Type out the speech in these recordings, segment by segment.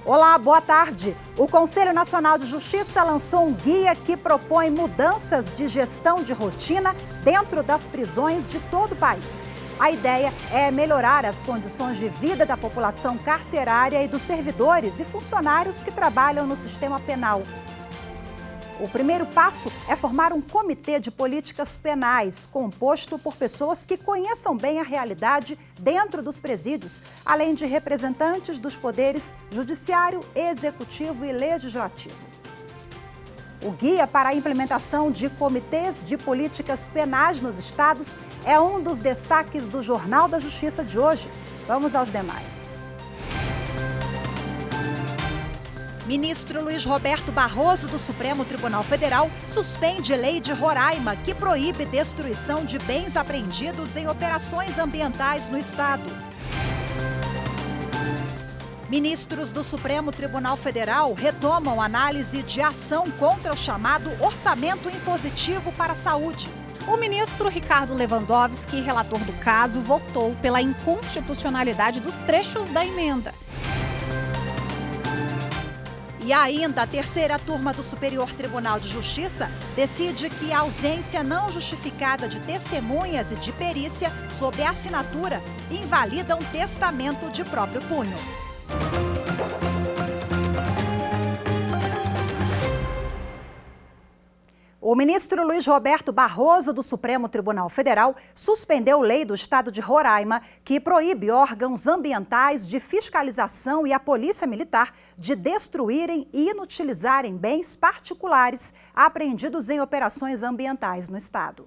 Olá, boa tarde. O Conselho Nacional de Justiça lançou um guia que propõe mudanças de gestão de rotina dentro das prisões de todo o país. A ideia é melhorar as condições de vida da população carcerária e dos servidores e funcionários que trabalham no sistema penal. O primeiro passo é formar um comitê de políticas penais, composto por pessoas que conheçam bem a realidade dentro dos presídios, além de representantes dos poderes judiciário, executivo e legislativo. O guia para a implementação de comitês de políticas penais nos estados é um dos destaques do Jornal da Justiça de hoje. Vamos aos demais. Ministro Luiz Roberto Barroso, do Supremo Tribunal Federal, suspende lei de Roraima que proíbe destruição de bens apreendidos em operações ambientais no estado. Ministros do Supremo Tribunal Federal retomam análise de ação contra o chamado orçamento impositivo para a saúde. O ministro Ricardo Lewandowski, relator do caso, votou pela inconstitucionalidade dos trechos da emenda. E ainda, a terceira turma do Superior Tribunal de Justiça decide que a ausência não justificada de testemunhas e de perícia sob assinatura invalida um testamento de próprio punho. O ministro Luiz Roberto Barroso, do Supremo Tribunal Federal, suspendeu lei do estado de Roraima que proíbe órgãos ambientais de fiscalização e a Polícia Militar de destruírem e inutilizarem bens particulares apreendidos em operações ambientais no estado.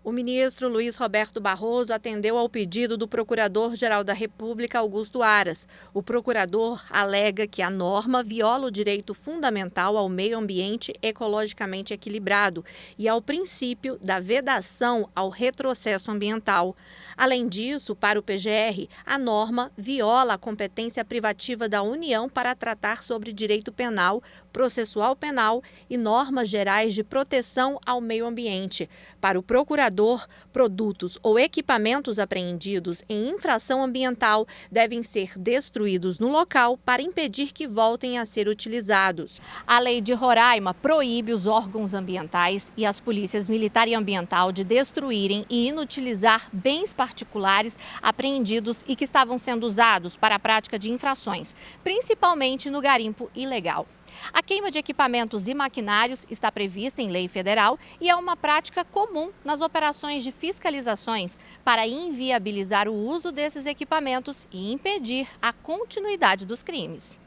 O ministro Luiz Roberto Barroso atendeu ao pedido do Procurador-Geral da República, Augusto Aras. O procurador alega que a norma viola o direito fundamental ao meio ambiente ecologicamente equilibrado e ao princípio da vedação ao retrocesso ambiental. Além disso, para o PGR, a norma viola a competência privativa da União para tratar sobre direito penal, processual penal e normas gerais de proteção ao meio ambiente. Para o procurador, produtos ou equipamentos apreendidos em infração ambiental devem ser destruídos no local para impedir que voltem a ser utilizados. A lei de Roraima proíbe os órgãos ambientais e as polícias militar e ambiental de destruírem e inutilizar bens particulares apreendidos e que estavam sendo usados para a prática de infrações, principalmente no garimpo ilegal. A queima de equipamentos e maquinários está prevista em lei federal e é uma prática comum nas operações de fiscalizações para inviabilizar o uso desses equipamentos e impedir a continuidade dos crimes.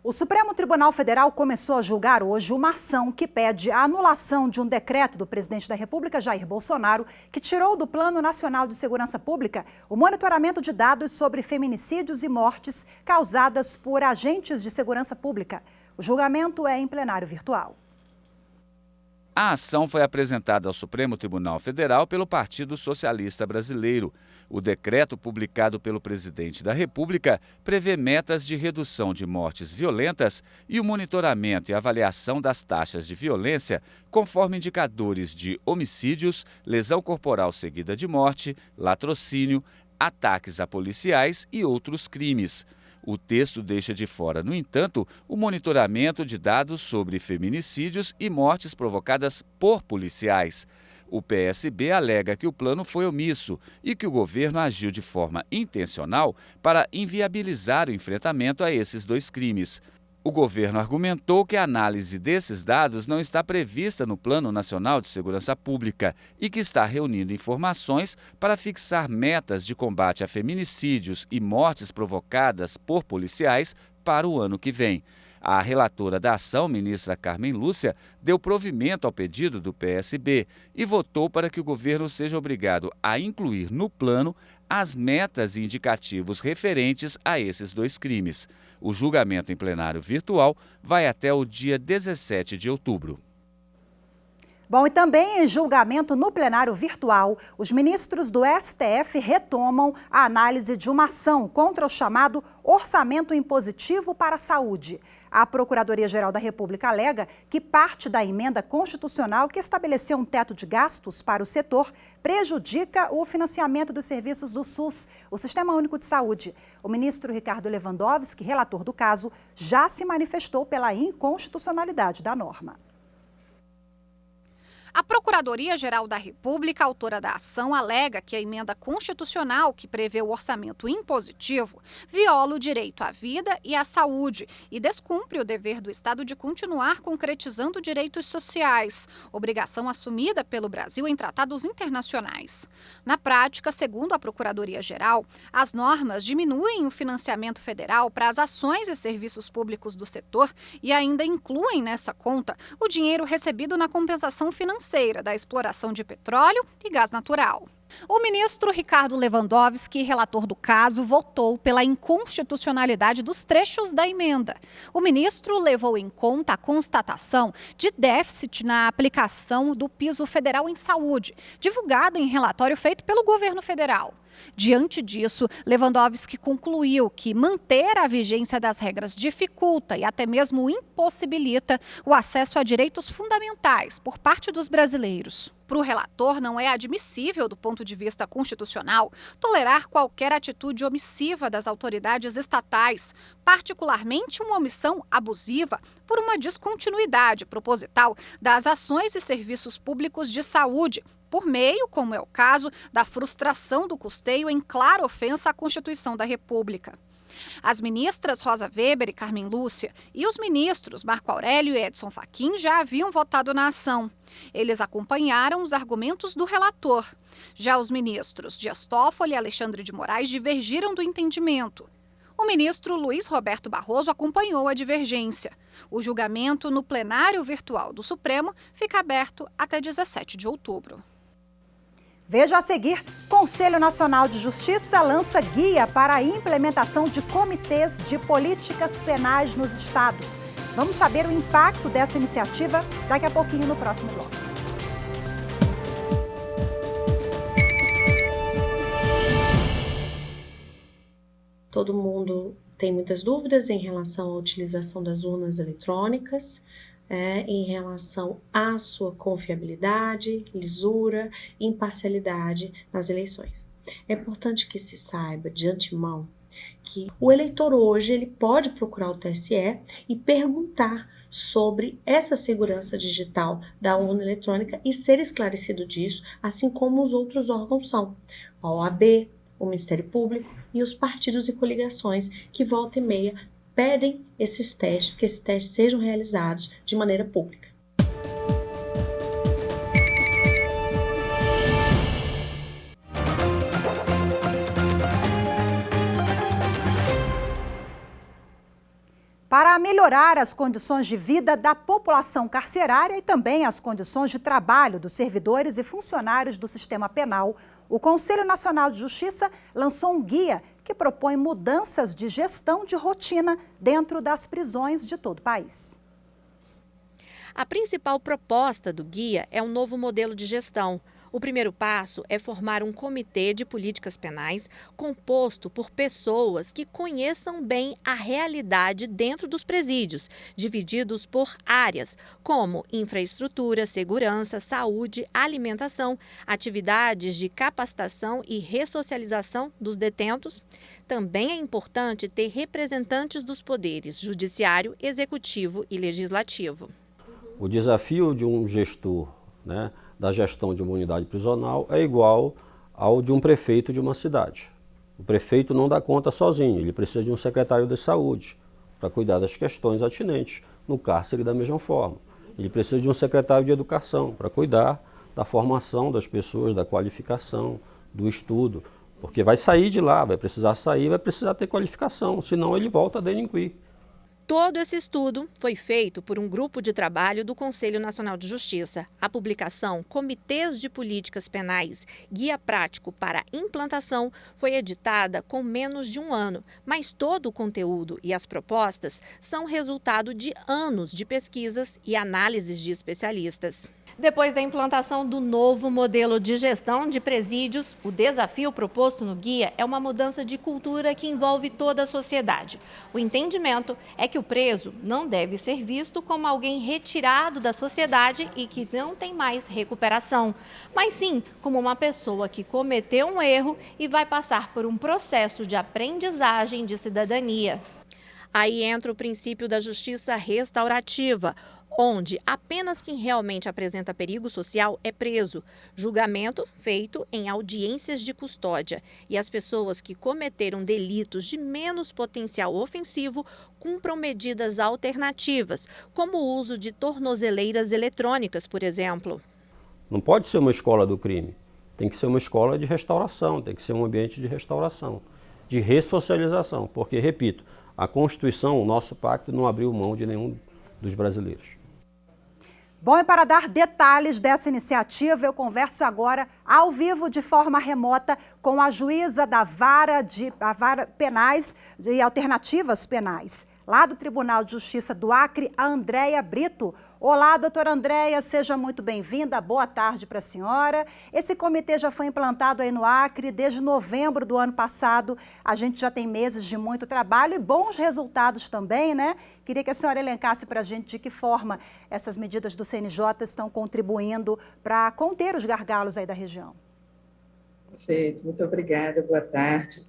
O Supremo Tribunal Federal começou a julgar hoje uma ação que pede a anulação de um decreto do presidente da República, Jair Bolsonaro, que tirou do Plano Nacional de Segurança Pública o monitoramento de dados sobre feminicídios e mortes causadas por agentes de segurança pública. O julgamento é em plenário virtual. A ação foi apresentada ao Supremo Tribunal Federal pelo Partido Socialista Brasileiro. O decreto publicado pelo presidente da República prevê metas de redução de mortes violentas e o monitoramento e avaliação das taxas de violência conforme indicadores de homicídios, lesão corporal seguida de morte, latrocínio, ataques a policiais e outros crimes. O texto deixa de fora, no entanto, o monitoramento de dados sobre feminicídios e mortes provocadas por policiais. O PSB alega que o plano foi omisso e que o governo agiu de forma intencional para inviabilizar o enfrentamento a esses dois crimes. O governo argumentou que a análise desses dados não está prevista no Plano Nacional de Segurança Pública e que está reunindo informações para fixar metas de combate a feminicídios e mortes provocadas por policiais para o ano que vem. A relatora da ação, ministra Carmen Lúcia, deu provimento ao pedido do PSB e votou para que o governo seja obrigado a incluir no plano as metas e indicativos referentes a esses dois crimes. O julgamento em plenário virtual vai até o dia 17 de outubro. Bom, e também em julgamento no plenário virtual, os ministros do STF retomam a análise de uma ação contra o chamado orçamento impositivo para a saúde. A Procuradoria-Geral da República alega que parte da emenda constitucional que estabeleceu um teto de gastos para o setor prejudica o financiamento dos serviços do SUS, o Sistema Único de Saúde. O ministro Ricardo Lewandowski, relator do caso, já se manifestou pela inconstitucionalidade da norma. A Procuradoria-Geral da República, autora da ação, alega que a emenda constitucional que prevê o orçamento impositivo viola o direito à vida e à saúde e descumpre o dever do Estado de continuar concretizando direitos sociais, obrigação assumida pelo Brasil em tratados internacionais. Na prática, segundo a Procuradoria-Geral, as normas diminuem o financiamento federal para as ações e serviços públicos do setor e ainda incluem nessa conta o dinheiro recebido na compensação financeira da exploração de petróleo e gás natural. O ministro Ricardo Lewandowski, relator do caso, votou pela inconstitucionalidade dos trechos da emenda. O ministro levou em conta a constatação de déficit na aplicação do piso federal em saúde, divulgada em relatório feito pelo governo federal. Diante disso, Lewandowski concluiu que manter a vigência das regras dificulta e até mesmo impossibilita o acesso a direitos fundamentais por parte dos brasileiros. Para o relator, não é admissível, do ponto de vista constitucional, tolerar qualquer atitude omissiva das autoridades estatais, particularmente uma omissão abusiva por uma descontinuidade proposital das ações e serviços públicos de saúde, por meio, como é o caso, da frustração do custeio em clara ofensa à Constituição da República. As ministras Rosa Weber e Carmen Lúcia e os ministros Marco Aurélio e Edson Fachin já haviam votado na ação. Eles acompanharam os argumentos do relator. Já os ministros Dias Toffoli e Alexandre de Moraes divergiram do entendimento. O ministro Luiz Roberto Barroso acompanhou a divergência. O julgamento no plenário virtual do Supremo fica aberto até 17 de outubro. Veja a seguir, Conselho Nacional de Justiça lança guia para a implementação de comitês de políticas penais nos estados. Vamos saber o impacto dessa iniciativa daqui a pouquinho no próximo bloco. Todo mundo tem muitas dúvidas em relação à utilização das urnas eletrônicas, em relação à sua confiabilidade, lisura e imparcialidade nas eleições. É importante que se saiba de antemão que o eleitor hoje ele pode procurar o TSE e perguntar sobre essa segurança digital da urna eletrônica e ser esclarecido disso, assim como os outros órgãos são, a OAB, o Ministério Público e os partidos e coligações que volta e meia pedem esses testes, que esses testes sejam realizados de maneira pública. Para melhorar as condições de vida da população carcerária e também as condições de trabalho dos servidores e funcionários do sistema penal, o Conselho Nacional de Justiça lançou um guia que propõe mudanças de gestão de rotina dentro das prisões de todo o país. A principal proposta do guia é um novo modelo de gestão. O primeiro passo é formar um comitê de políticas penais composto por pessoas que conheçam bem a realidade dentro dos presídios, divididos por áreas, como infraestrutura, segurança, saúde, alimentação, atividades de capacitação e ressocialização dos detentos. Também é importante ter representantes dos poderes judiciário, executivo e legislativo. O desafio de um gestor, da gestão de uma unidade prisional é igual ao de um prefeito de uma cidade. O prefeito não dá conta sozinho, ele precisa de um secretário de saúde para cuidar das questões atinentes. No cárcere, da mesma forma. Ele precisa de um secretário de educação para cuidar da formação das pessoas, da qualificação, do estudo, porque vai sair de lá, vai precisar sair, vai precisar ter qualificação, senão ele volta a delinquir. Todo esse estudo foi feito por um grupo de trabalho do Conselho Nacional de Justiça. A publicação Comitês de Políticas Penais, Guia Prático para Implantação, foi editada com menos de um ano, mas todo o conteúdo e as propostas são resultado de anos de pesquisas e análises de especialistas. Depois da implantação do novo modelo de gestão de presídios, o desafio proposto no guia é uma mudança de cultura que envolve toda a sociedade. O entendimento é que o preso não deve ser visto como alguém retirado da sociedade e que não tem mais recuperação, mas sim como uma pessoa que cometeu um erro e vai passar por um processo de aprendizagem de cidadania. Aí entra o princípio da justiça restaurativa, onde apenas quem realmente apresenta perigo social é preso. Julgamento feito em audiências de custódia. E as pessoas que cometeram delitos de menos potencial ofensivo cumpram medidas alternativas, como o uso de tornozeleiras eletrônicas, por exemplo. Não pode ser uma escola do crime. Tem que ser uma escola de restauração, tem que ser um ambiente de restauração, de ressocialização. Porque, repito, a Constituição, o nosso pacto, não abriu mão de nenhum dos brasileiros. Bom, e para dar detalhes dessa iniciativa, eu converso agora, ao vivo, de forma remota, com a juíza da Vara Penais e Alternativas Penais, lá do Tribunal de Justiça do Acre, a Andréia Brito. Olá, doutora Andréia, seja muito bem-vinda, boa tarde para a senhora. Esse comitê já foi implantado aí no Acre desde novembro do ano passado. A gente já tem meses de muito trabalho e bons resultados também, né? Queria que a senhora elencasse para a gente de que forma essas medidas do CNJ estão contribuindo para conter os gargalos aí da região. Perfeito, muito obrigada, boa tarde.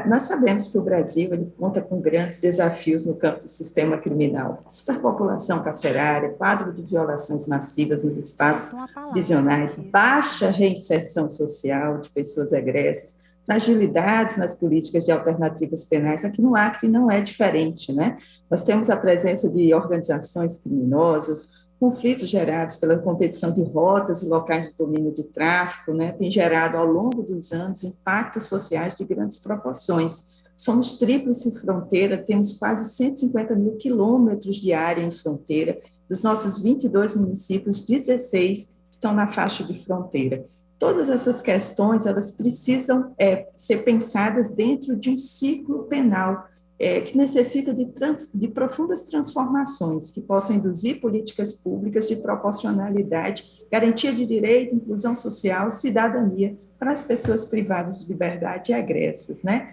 Nós sabemos que o Brasil ele conta com grandes desafios no campo do sistema criminal. Superpopulação carcerária, quadro de violações massivas nos espaços prisionais, baixa reinserção social de pessoas egressas, fragilidades nas políticas de alternativas penais. Aqui no Acre não é diferente, né? Nós temos a presença de organizações criminosas, conflitos gerados pela competição de rotas e locais de domínio do tráfico, né, tem gerado ao longo dos anos impactos sociais de grandes proporções. Somos tríplice fronteira, temos quase 150 mil quilômetros de área em fronteira. Dos nossos 22 municípios, 16 estão na faixa de fronteira. Todas essas questões, elas precisam ser pensadas dentro de um ciclo penal, que necessita de profundas transformações, que possam induzir políticas públicas de proporcionalidade, garantia de direito, inclusão social, cidadania para as pessoas privadas de liberdade e agressas, né?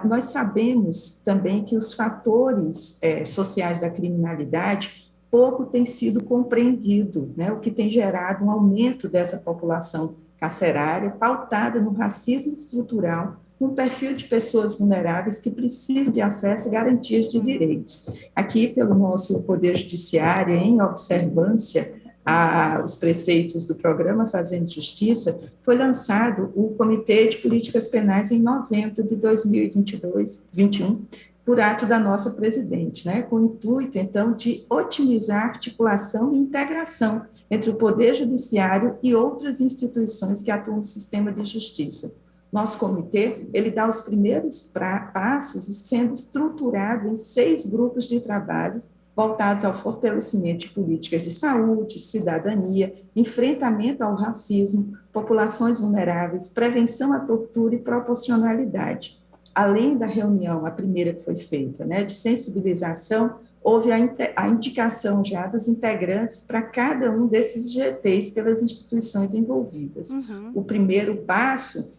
Nós sabemos também que os fatores sociais da criminalidade pouco têm sido compreendido, né? O que tem gerado um aumento dessa população carcerária, pautada no racismo estrutural, um perfil de pessoas vulneráveis que precisam de acesso e garantias de direitos. Aqui, pelo nosso Poder Judiciário, em observância aos preceitos do programa Fazendo Justiça, foi lançado o Comitê de Políticas Penais em novembro de 2021, por ato da nossa presidente, né, com o intuito, então, de otimizar a articulação e integração entre o Poder Judiciário e outras instituições que atuam no sistema de justiça. Nosso comitê, ele dá os primeiros passos, sendo estruturado em 6 grupos de trabalho voltados ao fortalecimento de políticas de saúde, cidadania, enfrentamento ao racismo, populações vulneráveis, prevenção à tortura e proporcionalidade. Além da reunião, a primeira que foi feita, né, de sensibilização, houve a indicação já dos integrantes para cada um desses GTs pelas instituições envolvidas. Uhum. O primeiro passo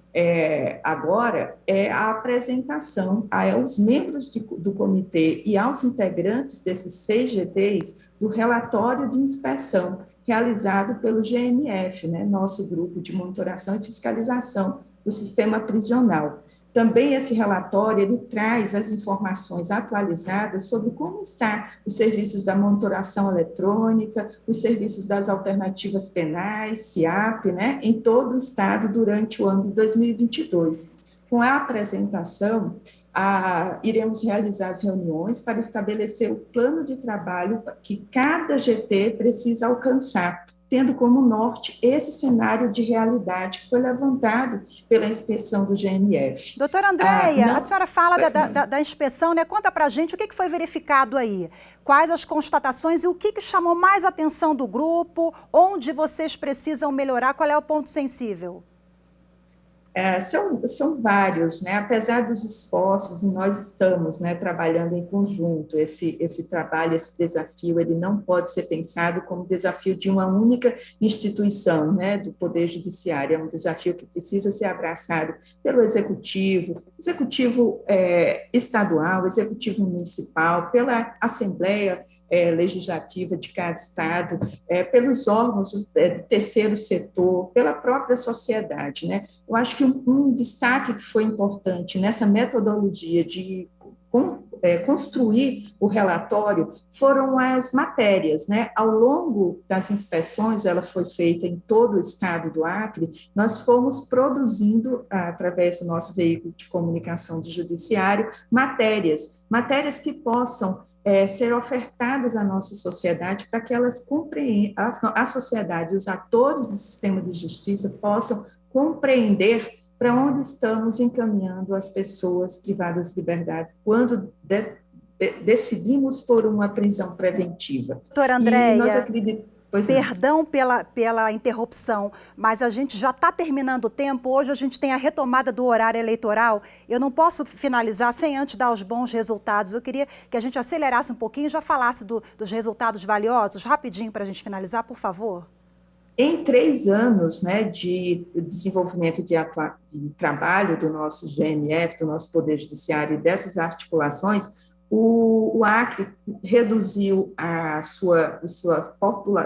agora é a apresentação aos membros do comitê e aos integrantes desses 6 GTs do relatório de inspeção realizado pelo GMF, né, nosso grupo de monitoração e fiscalização do sistema prisional. Também esse relatório, ele traz as informações atualizadas sobre como estão os serviços da monitoração eletrônica, os serviços das alternativas penais, SIAP, né, em todo o estado durante o ano de 2022. Com a apresentação, iremos realizar as reuniões para estabelecer o plano de trabalho que cada GT precisa alcançar, tendo como norte esse cenário de realidade que foi levantado pela inspeção do GMF. Doutora Andréia, a senhora fala da inspeção, né? Conta para a gente o que foi verificado aí, quais as constatações e o que chamou mais atenção do grupo, onde vocês precisam melhorar, qual é o ponto sensível? São vários, né? Apesar dos esforços, nós estamos, né, trabalhando em conjunto. Esse trabalho, esse desafio, ele não pode ser pensado como desafio de uma única instituição, né, do Poder Judiciário. É um desafio que precisa ser abraçado pelo executivo estadual, executivo municipal, pela Assembleia legislativa de cada estado, pelos órgãos do terceiro setor, pela própria sociedade, né? Eu acho que um destaque que foi importante nessa metodologia de construir o relatório foram as matérias, né? Ao longo das inspeções, ela foi feita em todo o estado do Acre, nós fomos produzindo, através do nosso veículo de comunicação do judiciário, matérias que possam ser ofertadas à nossa sociedade para que elas compreendam, a sociedade, os atores do sistema de justiça possam compreender para onde estamos encaminhando as pessoas privadas de liberdade quando decidimos por uma prisão preventiva. Doutora Andréia, e nós acreditamos... Perdão pela interrupção, mas a gente já está terminando o tempo. Hoje a gente tem a retomada do horário eleitoral. Eu não posso finalizar sem antes dar os bons resultados. Eu queria que a gente acelerasse um pouquinho e já falasse dos resultados valiosos, rapidinho para a gente finalizar, por favor. Em 3 anos, né, de desenvolvimento de trabalho do nosso GMF, do nosso Poder Judiciário e dessas articulações, o Acre reduziu a sua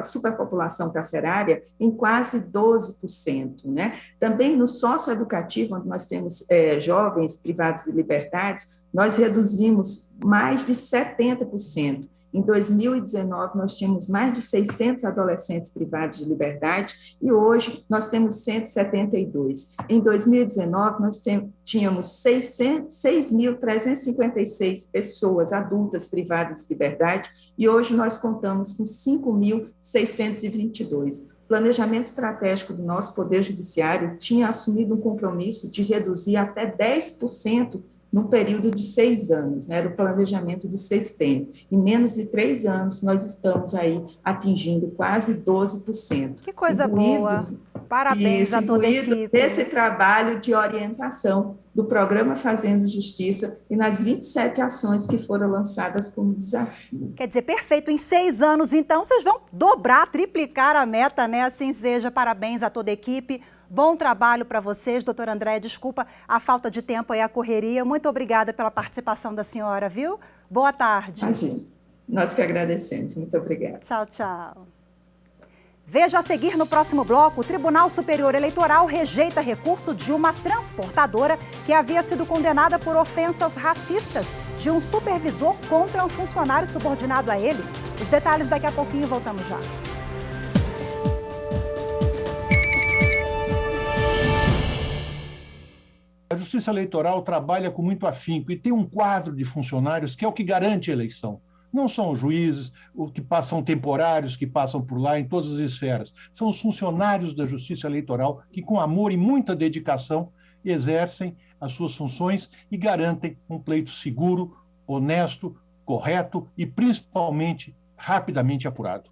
superpopulação carcerária em quase 12%, né? Também no socioeducativo, onde nós temos jovens privados de liberdades, nós reduzimos mais de 70%. Em 2019, nós tínhamos mais de 600 adolescentes privados de liberdade e hoje nós temos 172. Em 2019, nós tínhamos 6.356 pessoas adultas privadas de liberdade e hoje nós contamos com 5.622. O planejamento estratégico do nosso Poder Judiciário tinha assumido um compromisso de reduzir até 10% num período de 6 anos, né? Era o planejamento de sexênio. Em menos de 3 anos, nós estamos aí atingindo quase 12%. Que coisa boa! Parabéns a toda a equipe. Desse trabalho de orientação do Programa Fazendo Justiça e nas 27 ações que foram lançadas como desafio. Quer dizer, perfeito. Em 6 anos, então, vocês vão dobrar, triplicar a meta, né? Assim seja. Parabéns a toda a equipe. Bom trabalho para vocês, doutora Andréia. Desculpa a falta de tempo e a correria. Muito obrigada pela participação da senhora, viu? Boa tarde. Imagina. Nós que agradecemos. Muito obrigada. Tchau, tchau. Veja a seguir no próximo bloco, o Tribunal Superior Eleitoral rejeita recurso de uma transportadora que havia sido condenada por ofensas racistas de um supervisor contra um funcionário subordinado a ele. Os detalhes daqui a pouquinho, voltamos já. A Justiça Eleitoral trabalha com muito afinco e tem um quadro de funcionários que é o que garante a eleição. Não são os juízes, os que passam temporários, que passam por lá em todas as esferas. São os funcionários da Justiça Eleitoral que, com amor e muita dedicação, exercem as suas funções e garantem um pleito seguro, honesto, correto e, principalmente, rapidamente apurado.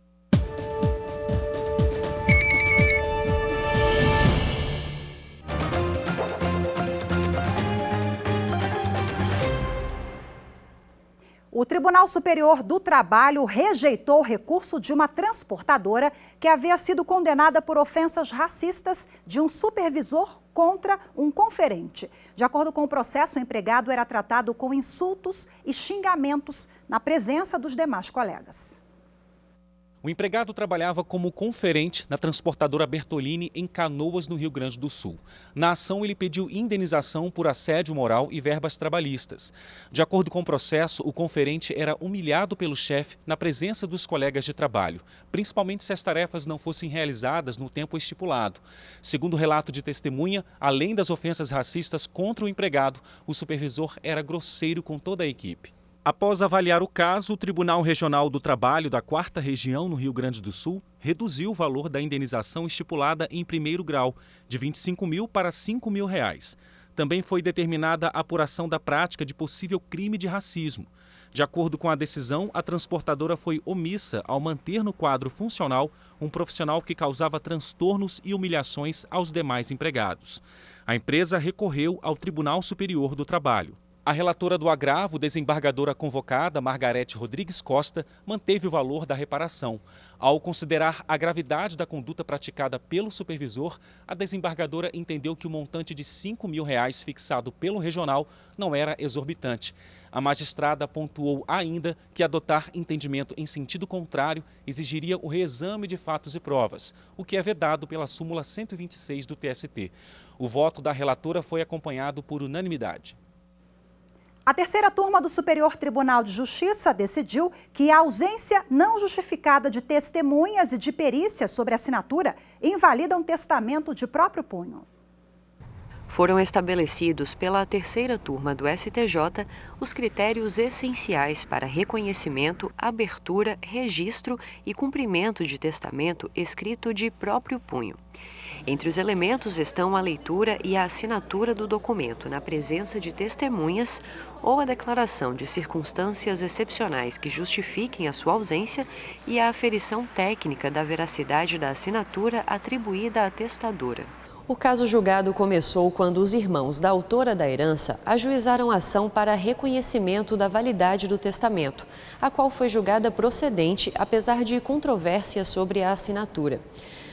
O Tribunal Superior do Trabalho rejeitou o recurso de uma transportadora que havia sido condenada por ofensas racistas de um supervisor contra um conferente. De acordo com o processo, o empregado era tratado com insultos e xingamentos na presença dos demais colegas. O empregado trabalhava como conferente na transportadora Bertolini em Canoas, no Rio Grande do Sul. Na ação, ele pediu indenização por assédio moral e verbas trabalhistas. De acordo com o processo, o conferente era humilhado pelo chefe na presença dos colegas de trabalho, principalmente se as tarefas não fossem realizadas no tempo estipulado. Segundo o relato de testemunha, além das ofensas racistas contra o empregado, o supervisor era grosseiro com toda a equipe. Após avaliar o caso, o Tribunal Regional do Trabalho da 4ª Região, no Rio Grande do Sul, reduziu o valor da indenização estipulada em primeiro grau, de R$ 25.000 para R$ 5.000. Também foi determinada a apuração da prática de possível crime de racismo. De acordo com a decisão, a transportadora foi omissa ao manter no quadro funcional um profissional que causava transtornos e humilhações aos demais empregados. A empresa recorreu ao Tribunal Superior do Trabalho. A relatora do agravo, desembargadora convocada, Margarete Rodrigues Costa, manteve o valor da reparação. Ao considerar a gravidade da conduta praticada pelo supervisor, a desembargadora entendeu que o montante de R$ 5.000 fixado pelo regional não era exorbitante. A magistrada pontuou ainda que adotar entendimento em sentido contrário exigiria o reexame de fatos e provas, o que é vedado pela súmula 126 do TST. O voto da relatora foi acompanhado por unanimidade. A terceira turma do Superior Tribunal de Justiça decidiu que a ausência não justificada de testemunhas e de perícias sobre assinatura invalida um testamento de próprio punho. Foram estabelecidos pela terceira turma do STJ os critérios essenciais para reconhecimento, abertura, registro e cumprimento de testamento escrito de próprio punho. Entre os elementos estão a leitura e a assinatura do documento na presença de testemunhas ou a declaração de circunstâncias excepcionais que justifiquem a sua ausência e a aferição técnica da veracidade da assinatura atribuída à testadora. O caso julgado começou quando os irmãos da autora da herança ajuizaram ação para reconhecimento da validade do testamento, a qual foi julgada procedente apesar de controvérsia sobre a assinatura.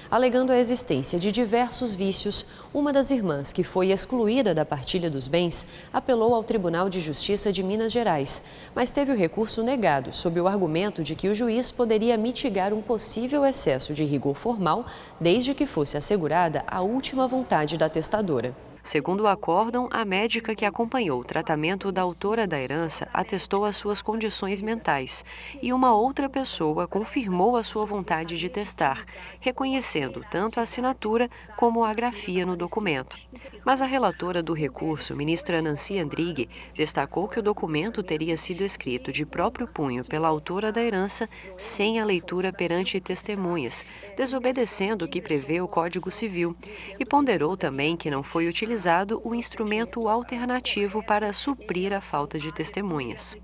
Alegando a existência de diversos vícios, uma das irmãs, que foi excluída da partilha dos bens, apelou ao Tribunal de Justiça de Minas Gerais, mas teve o recurso negado, sob o argumento de que o juiz poderia mitigar um possível excesso de rigor formal, desde que fosse assegurada a última vontade da testadora. Segundo o acórdão, a médica que acompanhou o tratamento da autora da herança atestou as suas condições mentais e uma outra pessoa confirmou a sua vontade de testar, reconhecendo tanto a assinatura como a grafia no documento. Mas a relatora do recurso, ministra Nancy Andrighi, destacou que o documento teria sido escrito de próprio punho pela autora da herança sem a leitura perante testemunhas, desobedecendo o que prevê o Código Civil, e ponderou também que não foi utilizado o instrumento alternativo para suprir a falta de testemunhas.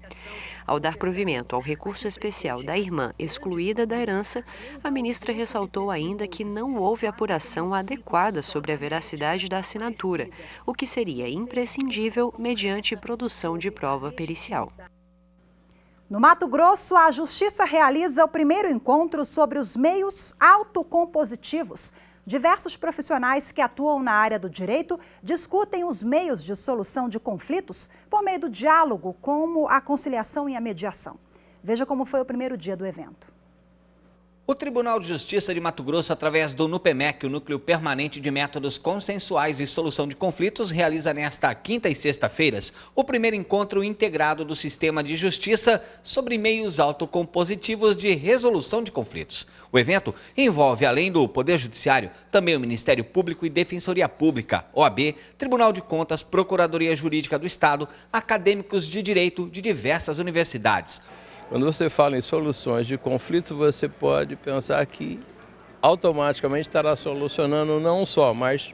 Ao dar provimento ao recurso especial da irmã excluída da herança, a ministra ressaltou ainda que não houve apuração adequada sobre a veracidade da assinatura, o que seria imprescindível mediante produção de prova pericial. No Mato Grosso, a Justiça realiza o primeiro encontro sobre os meios autocompositivos. Diversos profissionais que atuam na área do direito discutem os meios de solução de conflitos por meio do diálogo, como a conciliação e a mediação. Veja como foi o primeiro dia do evento. O Tribunal de Justiça de Mato Grosso, através do NUPEMEC, o Núcleo Permanente de Métodos Consensuais e Solução de Conflitos, realiza nesta quinta e sexta-feiras o primeiro encontro integrado do Sistema de Justiça sobre meios autocompositivos de resolução de conflitos. O evento envolve, além do Poder Judiciário, também o Ministério Público e Defensoria Pública, OAB, Tribunal de Contas, Procuradoria Jurídica do Estado, acadêmicos de direito de diversas universidades. Quando você fala em soluções de conflitos, você pode pensar que automaticamente estará solucionando não só, mas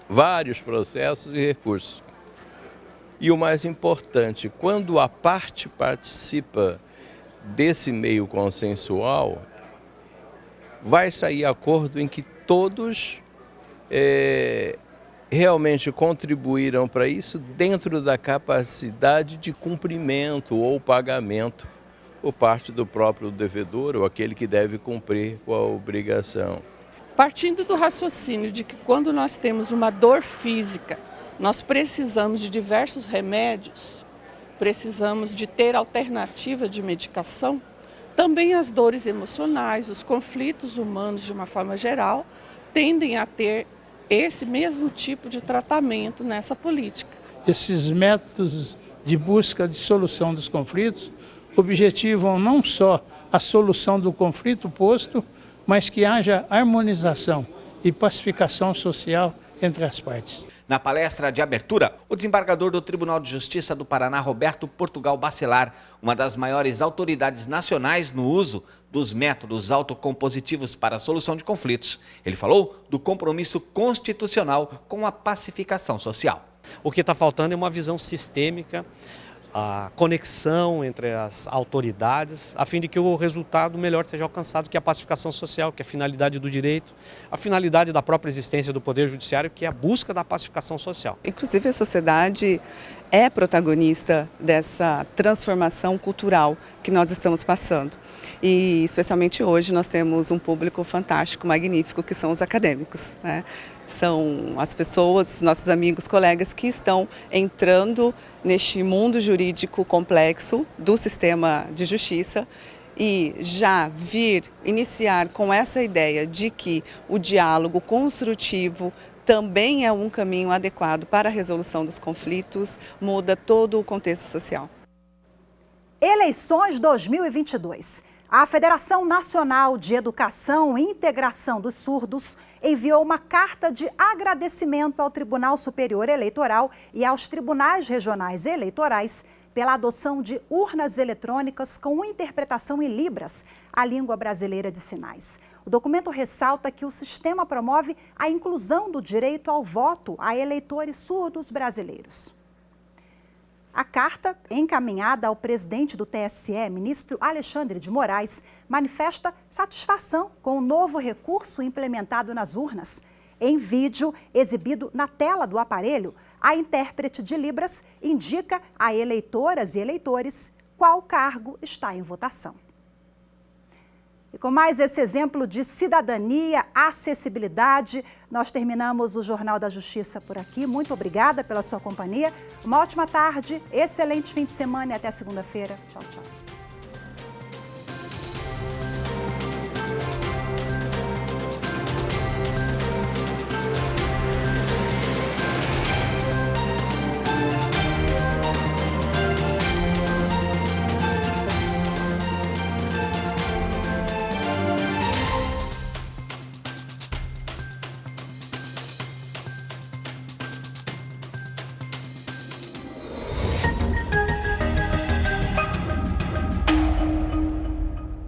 vários processos e recursos. E o mais importante, quando a parte participa desse meio consensual, vai sair acordo em que todos realmente contribuíram para isso dentro da capacidade de cumprimento ou pagamento por parte do próprio devedor ou aquele que deve cumprir com a obrigação. Partindo do raciocínio de que quando nós temos uma dor física, nós precisamos de diversos remédios, precisamos de ter alternativa de medicação, também as dores emocionais, os conflitos humanos de uma forma geral, tendem a ter esse mesmo tipo de tratamento nessa política. Esses métodos de busca de solução dos conflitos objetivam não só a solução do conflito posto, mas que haja harmonização e pacificação social entre as partes. Na palestra de abertura, o desembargador do Tribunal de Justiça do Paraná, Roberto Portugal Bacelar, uma das maiores autoridades nacionais no uso dos métodos autocompositivos para a solução de conflitos. Ele falou do compromisso constitucional com a pacificação social. O que está faltando é uma visão sistêmica, a conexão entre as autoridades, a fim de que o resultado melhor seja alcançado, que é a pacificação social, que é a finalidade do direito, a finalidade da própria existência do Poder Judiciário, que é a busca da pacificação social. Inclusive, a sociedade é protagonista dessa transformação cultural que nós estamos passando. E, especialmente hoje, nós temos um público fantástico, magnífico, que são os acadêmicos, né? São as pessoas, os nossos amigos, colegas que estão entrando neste mundo jurídico complexo do sistema de justiça e já iniciar com essa ideia de que o diálogo construtivo também é um caminho adequado para a resolução dos conflitos, muda todo o contexto social. Eleições 2022. A Federação Nacional de Educação e Integração dos Surdos enviou uma carta de agradecimento ao Tribunal Superior Eleitoral e aos tribunais regionais eleitorais pela adoção de urnas eletrônicas com interpretação em Libras, a língua brasileira de sinais. O documento ressalta que o sistema promove a inclusão do direito ao voto a eleitores surdos brasileiros. A carta, encaminhada ao presidente do TSE, ministro Alexandre de Moraes, manifesta satisfação com o novo recurso implementado nas urnas. Em vídeo exibido na tela do aparelho, a intérprete de Libras indica a eleitoras e eleitores qual cargo está em votação. E com mais esse exemplo de cidadania, acessibilidade, nós terminamos o Jornal da Justiça por aqui. Muito obrigada pela sua companhia. Uma ótima tarde, excelente fim de semana e até segunda-feira. Tchau, tchau.